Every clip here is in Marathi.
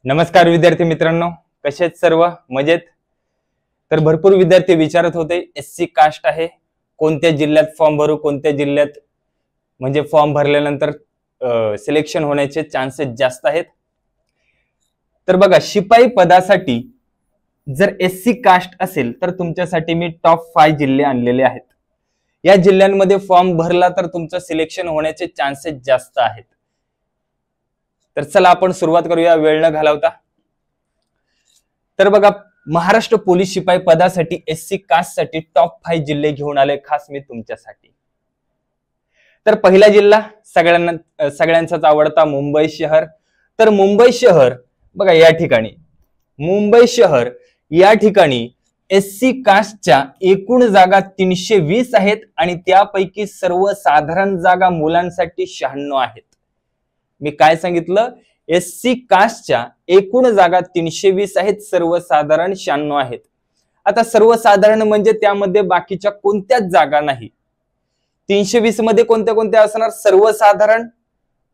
नमस्कार विद्यार्थी मित्रांनो, कसे आहेत सर्व? मजेत? तर भरपूर विद्यार्थी विचारत होते एससी कास्ट आहे, कोणत्या जिल्ह्यात फॉर्म भरू, कोणत्या जिल्ह्यात म्हणजे फॉर्म भरल्यानंतर सिलेक्शन होण्याचे चान्सेस जास्त आहेत. तर बघा, शिपाई पदासाठी जर एससी कास्ट असेल तर तुमच्यासाठी मी टॉप 5 जिल्हे आणलेले आहेत. या जिल्ह्यांमध्ये फॉर्म भरला तर तुमचं सिलेक्शन होण्याचे चान्सेस जास्त आहेत. तर चला आपण सुरुवात करूया वेळ न घालवता. तर बघा, महाराष्ट्र पोलीस शिपाई पदासाठी एससी कास्ट साठी टॉप 5 जिल्हे घेऊन आले खास मी तुमच्यासाठी. तर पहिला जिल्हा सगळ्यांचाच आवडता मुंबई शहर. तर मुंबई शहर बघा, या ठिकाणी मुंबई शहर या ठिकाणी एससी कास्टच्या एकूण जागा 320 आहेत आणि त्यापैकी सर्वसाधारण जागा मुलांसाठी 96 आहेत. मी काय सांगितलं? एससी कास्टच्या एकूण जागा 320 आहेत, सर्वसाधारण 96 आहेत. आता सर्वसाधारण म्हणजे त्यामध्ये बाकीच्या कोणत्याच जागा नाही. 320 मध्ये कोणत्या कोणत्या असणार? सर्वसाधारण,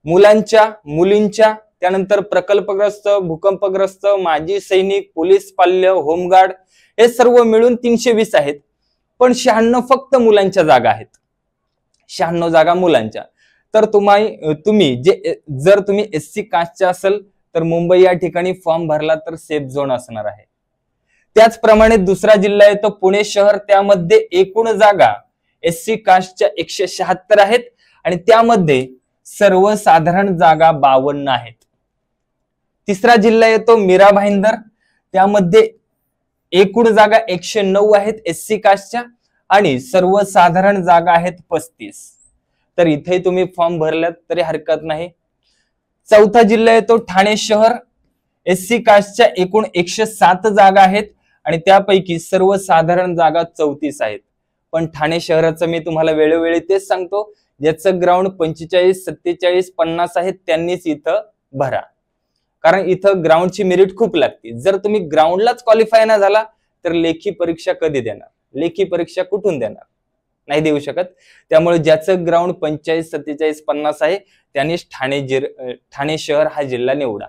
मुलांच्या, मुलींच्या, त्यानंतर प्रकल्पग्रस्त, भूकंपग्रस्त, माजी सैनिक, पोलीस पाल्य, होमगार्ड, हे सर्व मिळून 320 आहेत. पण 96 फक्त मुलांच्या जागा आहेत. 96 जागा मुलांच्या. तर तुम्ही जर तुम्ही एससी कास्टचे असेल तर मुंबई या ठिकाणी फॉर्म भरला तर सेफ झोन असणार आहे. त्याचप्रमाणे दुसरा जिल्हा येतो पुणे शहर. त्यामध्ये एकूण जागा एससी कास्टच्या 176 आहेत आणि त्यामध्ये सर्वसाधारण जागा 52 आहेत. तिसरा जिल्हा येतो मीरा भाईंदर. त्यामध्ये एकूण जागा 109 आहेत एससी कास्टच्या आणि सर्वसाधारण जागा आहेत 35. तर इथे तुम्ही फॉर्म भरलात तरी हरकत नाही. चौथा जिल्हा येतो ठाणे शहर. एससी कास्टच्या एकूण 107 जागा आहेत आणि त्यापैकी सर्वसाधारण जागा 34 आहेत. पण ठाणे शहराचं मी तुम्हाला वेळोवेळी तेच सांगतो, ज्याचं ग्राउंड 45, 47, 50 आहे त्यांनीच इथं भरा. कारण इथं ग्राउंडची मेरिट खूप लागते. जर तुम्ही ग्राउंडलाच क्वालिफाय नाही झाला तर लेखी परीक्षा कधी देणार? लेखी परीक्षा कुठून देणार? नाही देऊ शकत. त्यामुळे ज्याचं ग्राउंड 45, 47, 50 आहे त्यांनीच ठाणे शहर हा जिल्हा निवडा.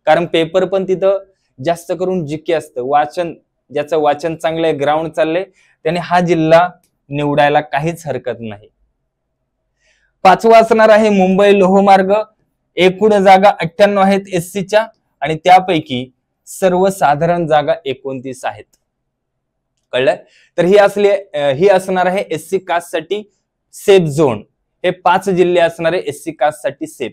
कारण पेपर पण तिथं जास्त करून जीके असतं. वाचन, ज्याचं वाचन चांगलंय, ग्राउंड चाललंय, त्याने हा जिल्हा निवडायला काहीच हरकत नाही. पाचवा असणार आहे मुंबई लोहमार्ग. एकूण जागा 98 आहेत एससीच्या आणि त्यापैकी सर्वसाधारण जागा 29 आहेत. कळलं? तर ही असणार आहे एससी कास्ट साठी सेफ झोन. हे 5 जिल्हे असणार आहे एससी कास्ट साठी सेफ.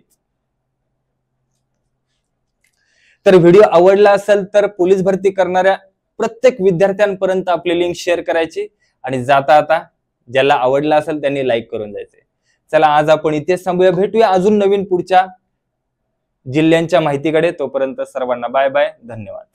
तर व्हिडिओ आवडला असेल तर पोलीस भरती करणाऱ्या प्रत्येक विद्यार्थ्यांपर्यंत आपली लिंक शेअर करायची आणि जाता ज्याला आवडला असेल त्यांनी लाईक करून जायचे. चला, आज आपण इथेच थांबूया. भेटूया अजून नवीन पुढच्या जिल्ह्यांच्या माहितीकडे. तोपर्यंत सर्वांना बाय बाय, धन्यवाद.